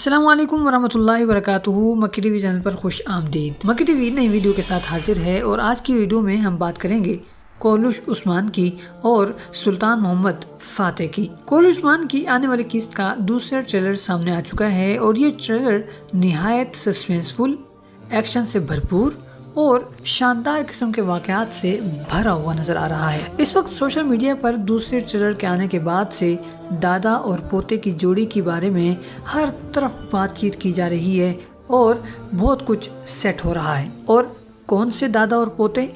السلام علیکم ورحمۃ اللہ وبرکاتہ۔ مکی ٹی وی چینل پر خوش آمدید۔ مکی ٹی وی نئی ویڈیو کے ساتھ حاضر ہے اور آج کی ویڈیو میں ہم بات کریں گے کوہلش عثمان کی اور سلطان محمد فاتح کی۔ کوہلش عثمان کی آنے والی قسط کا دوسرا ٹریلر سامنے آ چکا ہے اور یہ ٹریلر نہایت سسپینسفل، ایکشن سے بھرپور اور شاندار قسم کے واقعات سے بھرا ہوا نظر آ رہا ہے۔ اس وقت سوشل میڈیا پر دوسرے ٹریلر کے آنے کے بعد سے دادا اور پوتے کی جوڑی کے بارے میں ہر طرف بات چیت کی جا رہی ہے اور بہت کچھ سیٹ ہو رہا ہے۔ اور کون سے دادا اور پوتے؟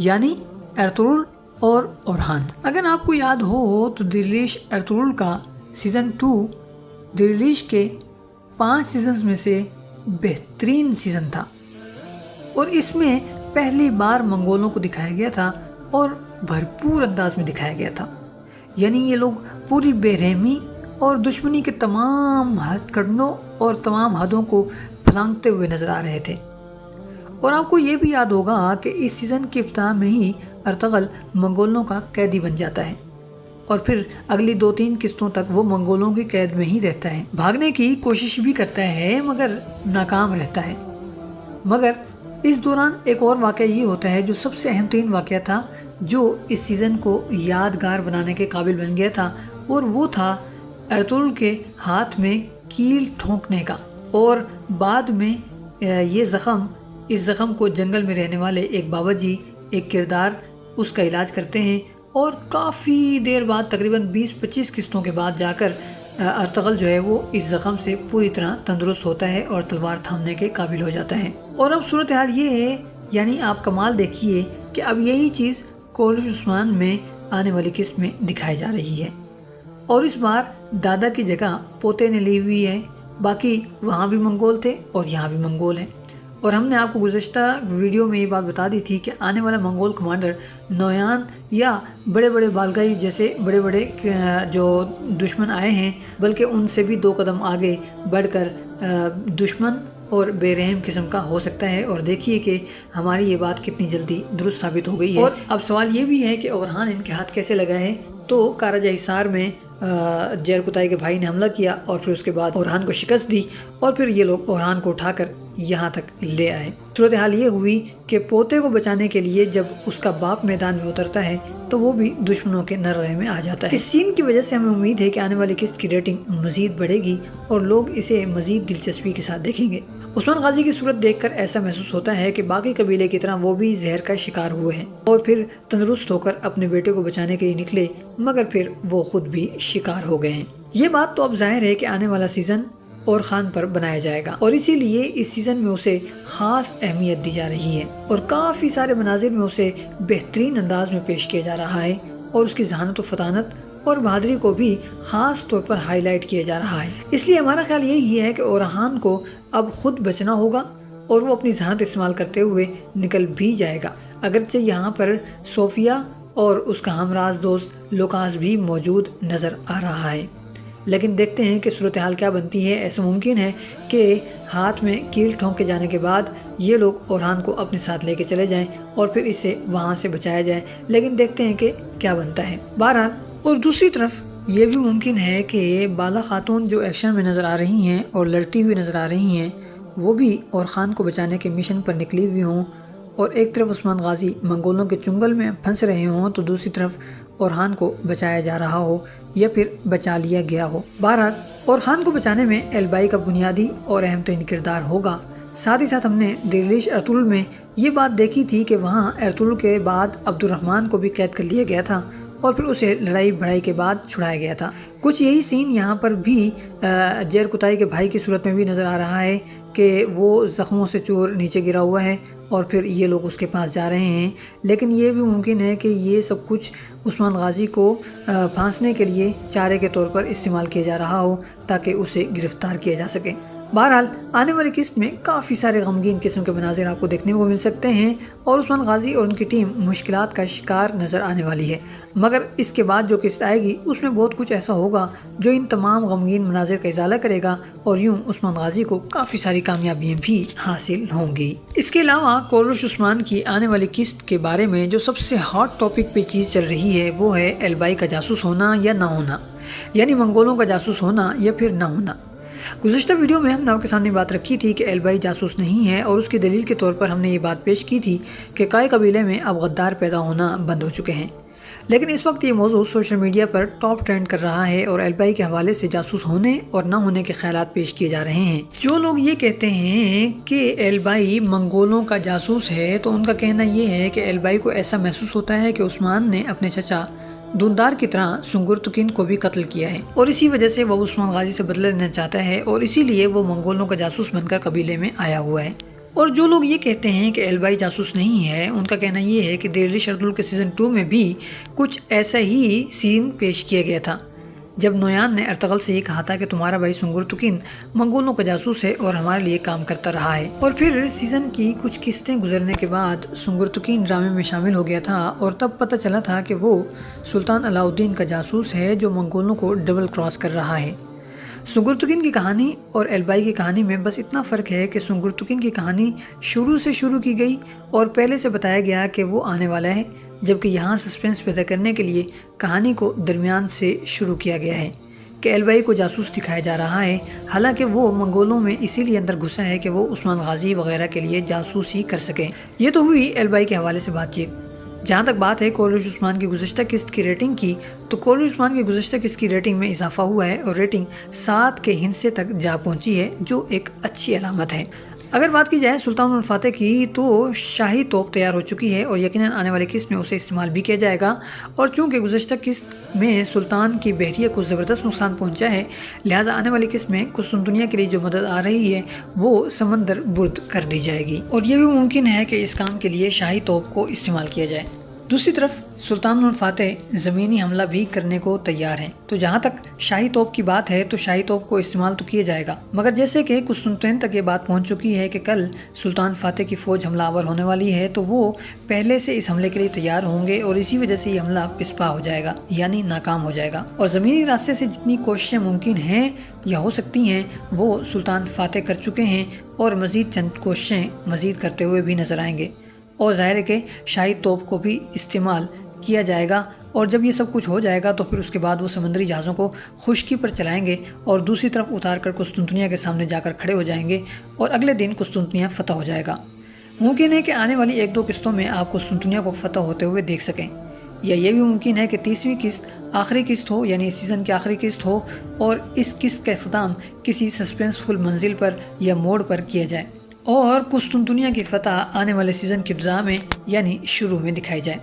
یعنی ارطغرل اور اورحان۔ اگر آپ کو یاد ہو تو دلریش ارطغرل کا سیزن 2 دلریش کے 5 سیزنز میں سے بہترین سیزن تھا اور اس میں پہلی بار منگولوں کو دکھایا گیا تھا اور بھرپور انداز میں دکھایا گیا تھا۔ یعنی یہ لوگ پوری بے رحمی اور دشمنی کے تمام ہتھ کنڈوں اور تمام حدوں کو پھلانگتے ہوئے نظر آ رہے تھے۔ اور آپ کو یہ بھی یاد ہوگا کہ اس سیزن کے ابتدا میں ہی ارطغرل منگولوں کا قیدی بن جاتا ہے اور پھر اگلی 2-3 قسطوں تک وہ منگولوں کی قید میں ہی رہتا ہے۔ بھاگنے کی کوشش بھی کرتا ہے مگر ناکام رہتا ہے۔ مگر اس دوران ایک اور واقعہ یہ ہوتا ہے جو سب سے اہم ترین واقعہ تھا، جو اس سیزن کو یادگار بنانے کے قابل بن گیا تھا، اور وہ تھا ارطغرل کے ہاتھ میں کیل ٹھونکنے کا۔ اور بعد میں اس زخم کو جنگل میں رہنے والے ایک بابا جی، ایک کردار، اس کا علاج کرتے ہیں اور کافی دیر بعد تقریباً 20-25 قسطوں کے بعد جا کر ارطغرل جو ہے وہ اس زخم سے پوری طرح تندرست ہوتا ہے اور تلوار تھامنے کے قابل ہو جاتا ہے۔ اور اب صورتحال یہ ہے، یعنی آپ کمال دیکھیے کہ اب یہی چیز کوہلش عثمان میں آنے والی قسط میں دکھائی جا رہی ہے اور اس بار دادا کی جگہ پوتے نے لی ہوئی ہے۔ باقی وہاں بھی منگول تھے اور یہاں بھی منگول ہیں۔ اور ہم نے آپ کو گزشتہ ویڈیو میں یہ بات بتا دی تھی کہ آنے والا منگول کمانڈر نویان یا بڑے بڑے بالگائی جیسے بڑے بڑے جو دشمن آئے ہیں، بلکہ ان سے بھی 2 قدم آگے بڑھ کر دشمن اور بے رحم قسم کا ہو سکتا ہے۔ اور دیکھیے کہ ہماری یہ بات کتنی جلدی درست ثابت ہو گئی ہے۔ اور اب سوال یہ بھی ہے کہ اورحان ان کے ہاتھ کیسے لگا ہے؟ تو کارجہ حصار میں جیر کتائی کے بھائی نے حملہ کیا اور پھر اس کے بعد اورحان کو شکست دی اور پھر یہ لوگ اورحان کو اٹھا کر یہاں تک لے آئے۔ صورتحال یہ ہوئی کہ پوتے کو بچانے کے لیے جب اس کا باپ میدان میں اترتا ہے تو وہ بھی دشمنوں کے نرغے میں آ جاتا ہے۔ اس سین کی وجہ سے ہمیں امید ہے کہ آنے والی قسط کی ریٹنگ مزید بڑھے گی اور لوگ اسے مزید دلچسپی کے ساتھ دیکھیں گے۔ عثمان غازی کی صورت دیکھ کر ایسا محسوس ہوتا ہے کہ باقی قبیلے کی طرح وہ بھی زہر کا شکار ہوئے ہیں اور پھر تندرست ہو کر اپنے بیٹے کو بچانے کے لیے نکلے، مگر پھر وہ خود بھی شکار ہو گئے ہیں۔ یہ بات تو اب ظاہر ہے کہ آنے والا سیزن اورحان پر بنایا جائے گا اور اسی لیے اس سیزن میں اسے خاص اہمیت دی جا رہی ہے اور کافی سارے مناظر میں اسے بہترین انداز میں پیش کیا جا رہا ہے اور اس کی ذہانت و فطانت اور بہادری کو بھی خاص طور پر ہائی لائٹ کیا جا رہا ہے۔ اس لیے ہمارا خیال یہی ہے کہ اورحان کو اب خود بچنا ہوگا اور وہ اپنی ذہانت استعمال کرتے ہوئے نکل بھی جائے گا، اگرچہ یہاں پر صوفیہ اور اس کا ہمراز دوست لوکاس بھی موجود نظر آ رہا ہے۔ لیکن دیکھتے ہیں کہ صورتحال کیا بنتی ہے۔ ایسا ممکن ہے کہ ہاتھ میں کیل ٹھونک کے جانے کے بعد یہ لوگ اورحان کو اپنے ساتھ لے کے چلے جائیں اور پھر اسے وہاں سے بچایا جائے، لیکن دیکھتے ہیں کہ کیا بنتا ہے۔ بہرحال اور دوسری طرف یہ بھی ممکن ہے کہ بالا خاتون جو ایکشن میں نظر آ رہی ہیں اور لڑتی ہوئی نظر آ رہی ہیں، وہ بھی اورحان کو بچانے کے مشن پر نکلی ہوئی ہوں اور ایک طرف عثمان غازی منگولوں کے چنگل میں پھنس رہے ہوں تو دوسری طرف اورحان کو بچایا جا رہا ہو یا پھر بچا لیا گیا ہو۔ بہرحال اورحان کو بچانے میں البائی کا بنیادی اور اہم ترین کردار ہوگا۔ ساتھ ہی ساتھ ہم نے دلریش ارطغرل میں یہ بات دیکھی تھی کہ وہاں ارطغرل کے بعد عبد الرحمن کو بھی قید کر لیا گیا تھا اور پھر اسے لڑائی بڑھائی کے بعد چھڑایا گیا تھا۔ کچھ یہی سین یہاں پر بھی جیر کتائی کے بھائی کی صورت میں بھی نظر آ رہا ہے کہ وہ زخموں سے چور نیچے گرا ہوا ہے اور پھر یہ لوگ اس کے پاس جا رہے ہیں، لیکن یہ بھی ممکن ہے کہ یہ سب کچھ عثمان غازی کو پھانسنے کے لیے چارے کے طور پر استعمال کیا جا رہا ہو تاکہ اسے گرفتار کیا جا سکے۔ بہرحال آنے والی قسط میں کافی سارے غمگین قسم کے مناظر آپ کو دیکھنے کو مل سکتے ہیں اور عثمان غازی اور ان کی ٹیم مشکلات کا شکار نظر آنے والی ہے، مگر اس کے بعد جو قسط آئے گی اس میں بہت کچھ ایسا ہوگا جو ان تمام غمگین مناظر کا ازالہ کرے گا اور یوں عثمان غازی کو کافی ساری کامیابیاں بھی حاصل ہوں گی۔ اس کے علاوہ کوہلش عثمان کی آنے والی قسط کے بارے میں جو سب سے ہاٹ ٹاپک پہ چیز چل رہی ہے وہ ہے البائی کا جاسوس ہونا یا نہ ہونا، یعنی منگولوں کا جاسوس ہونا یا پھر نہ ہونا۔ گزشتہ ویڈیو میں ہم نے آپ کے سامنے بات رکھی تھی کہ البائی جاسوس نہیں ہے، اور اس کی دلیل کے طور پر ہم نے یہ بات پیش کی تھی کہ کائے قبیلے میں اب غدار پیدا ہونا بند ہو چکے ہیں۔ لیکن اس وقت یہ موضوع سوشل میڈیا پر ٹاپ ٹرینڈ کر رہا ہے اور البائی کے حوالے سے جاسوس ہونے اور نہ ہونے کے خیالات پیش کیے جا رہے ہیں۔ جو لوگ یہ کہتے ہیں کہ البائی منگولوں کا جاسوس ہے، تو ان کا کہنا یہ ہے کہ البائی کو ایسا محسوس ہوتا ہے کہ عثمان نے اپنے چچا دوندار کی طرح سنگرتکین کو بھی قتل کیا ہے، اور اسی وجہ سے وہ عثمان غازی سے بدلہ لینا چاہتا ہے، اور اسی لیے وہ منگولوں کا جاسوس بن کر قبیلے میں آیا ہوا ہے۔ اور جو لوگ یہ کہتے ہیں کہ البائی جاسوس نہیں ہے، ان کا کہنا یہ ہے کہ ڈیلی شیڈول کے سیزن 2 میں بھی کچھ ایسا ہی سین پیش کیا گیا تھا، جب نویان نے ارطغرل سے یہ کہا تھا کہ تمہارا بھائی سنگرتکین منگولوں کا جاسوس ہے اور ہمارے لیے کام کرتا رہا ہے۔ اور پھر سیزن کی کچھ قسطیں گزرنے کے بعد سنگرتکین ڈرامے میں شامل ہو گیا تھا، اور تب پتہ چلا تھا کہ وہ سلطان علاء الدین کا جاسوس ہے جو منگولوں کو ڈبل کراس کر رہا ہے۔ سنگرتکین کی کہانی اور البائی کی کہانی میں بس اتنا فرق ہے کہ سنگرتکین کی کہانی شروع سے شروع کی گئی اور پہلے سے بتایا گیا کہ وہ آنے والا ہے، جبکہ یہاں سسپینس پیدا کرنے کے لیے کہانی کو درمیان سے شروع کیا گیا ہے کہ البائی کو جاسوس دکھایا جا رہا ہے، حالانکہ وہ منگولوں میں اسی لیے اندر گھسا ہے کہ وہ عثمان غازی وغیرہ کے لیے جاسوسی کر سکے۔ یہ تو ہوئی البائی کے حوالے سے بات چیت۔ جہاں تک بات ہے کورلوش عثمان کی گزشتہ قسط کی ریٹنگ کی، تو کورلوش عثمان کی گزشتہ قسط کی ریٹنگ میں اضافہ ہوا ہے اور ریٹنگ 7 کے ہندسے تک جا پہنچی ہے، جو ایک اچھی علامت ہے۔ اگر بات کی جائے سلطان الفاتح کی، تو شاہی توپ تیار ہو چکی ہے اور یقیناً آنے والی قسط میں اسے استعمال بھی کیا جائے گا، اور چونکہ گزشتہ قسط میں سلطان کی بحریہ کو زبردست نقصان پہنچا ہے، لہٰذا آنے والی قسط میں قسطنطنیہ کے لیے جو مدد آ رہی ہے وہ سمندر برد کر دی جائے گی، اور یہ بھی ممکن ہے کہ اس کام کے لیے شاہی توپ کو استعمال کیا جائے۔ دوسری طرف سلطان الفاتح زمینی حملہ بھی کرنے کو تیار ہیں، تو جہاں تک شاہی توپ کی بات ہے تو شاہی توپ کو استعمال تو کیا جائے گا، مگر جیسے کہ قسطنطین تک یہ بات پہنچ چکی ہے کہ کل سلطان فاتح کی فوج حملہ آور ہونے والی ہے، تو وہ پہلے سے اس حملے کے لیے تیار ہوں گے، اور اسی وجہ سے یہ حملہ پسپا ہو جائے گا، یعنی ناکام ہو جائے گا، اور زمینی راستے سے جتنی کوششیں ممکن ہیں یا ہو سکتی ہیں وہ سلطان فاتح کر چکے ہیں، اور مزید چند کوششیں مزید کرتے ہوئے بھی نظر آئیں گے، اور ظاہر ہے کہ شاہی توپ کو بھی استعمال کیا جائے گا، اور جب یہ سب کچھ ہو جائے گا تو پھر اس کے بعد وہ سمندری جہازوں کو خشکی پر چلائیں گے اور دوسری طرف اتار کر قسطنطنیہ کے سامنے جا کر کھڑے ہو جائیں گے، اور اگلے دن قسطنطنیہ فتح ہو جائے گا۔ ممکن ہے کہ آنے والی 1-2 قسطوں میں آپ قسطنطنیہ کو فتح ہوتے ہوئے دیکھ سکیں، یا یہ بھی ممکن ہے کہ 30ویں قسط آخری قسط ہو، یعنی اس سیزن کی آخری قسط ہو، اور اس قسط کا اختتام کسی سسپینسفل منزل پر یا موڑ پر کیا جائے، اور قسطنطنیہ کی فتح آنے والے سیزن کی ابتدا میں یعنی شروع میں دکھائی جائے۔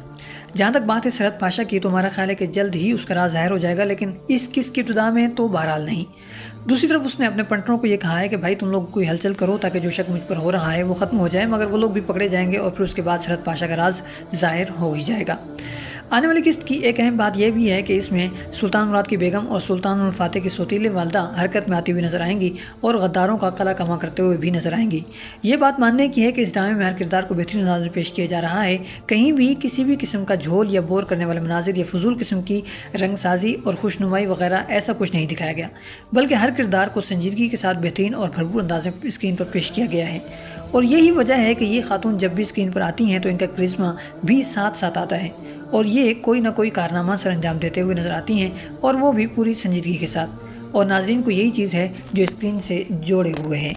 جہاں تک بات ہے سرحد پاشا کی، تو ہمارا خیال ہے کہ جلد ہی اس کا راز ظاہر ہو جائے گا، لیکن اس قسط کی ابتدا میں تو بہرحال نہیں۔ دوسری طرف اس نے اپنے پنٹروں کو یہ کہا ہے کہ بھائی تم لوگ کوئی ہلچل کرو تاکہ جو شک مجھ پر ہو رہا ہے وہ ختم ہو جائے، مگر وہ لوگ بھی پکڑے جائیں گے اور پھر اس کے بعد سرحد پاشا کا راز ظاہر ہو ہی جائے گا۔ آنے والی قسط کی ایک اہم بات یہ بھی ہے کہ اس میں سلطان مراد کی بیگم اور سلطان الفاتح کی سوتیلی والدہ حرکت میں آتی ہوئی نظر آئیں گی اور غداروں کا قلع کما کرتے ہوئے بھی نظر آئیں گی۔ یہ بات ماننے کی ہے کہ اس ڈرامے میں ہر کردار کو بہترین انداز میں پیش کیا جا رہا ہے، کہیں بھی کسی بھی قسم کا جھول یا بور کرنے والے مناظر یا فضول قسم کی رنگ سازی اور خوشنمائی وغیرہ ایسا کچھ نہیں دکھایا گیا، بلکہ ہر کردار کو سنجیدگی کے ساتھ بہترین اور بھرپور انداز میں اسکرین پر پیش کیا گیا ہے، اور یہی وجہ ہے کہ یہ خاتون جب بھی اسکرین پر آتی ہیں تو ان کا کرشمہ بھی ساتھ ساتھ آتا ہے، اور یہ کوئی نہ کوئی کارنامہ سر انجام دیتے ہوئے نظر آتی ہیں، اور وہ بھی پوری سنجیدگی کے ساتھ، اور ناظرین کو یہی چیز ہے جو اسکرین سے جوڑے ہوئے ہیں۔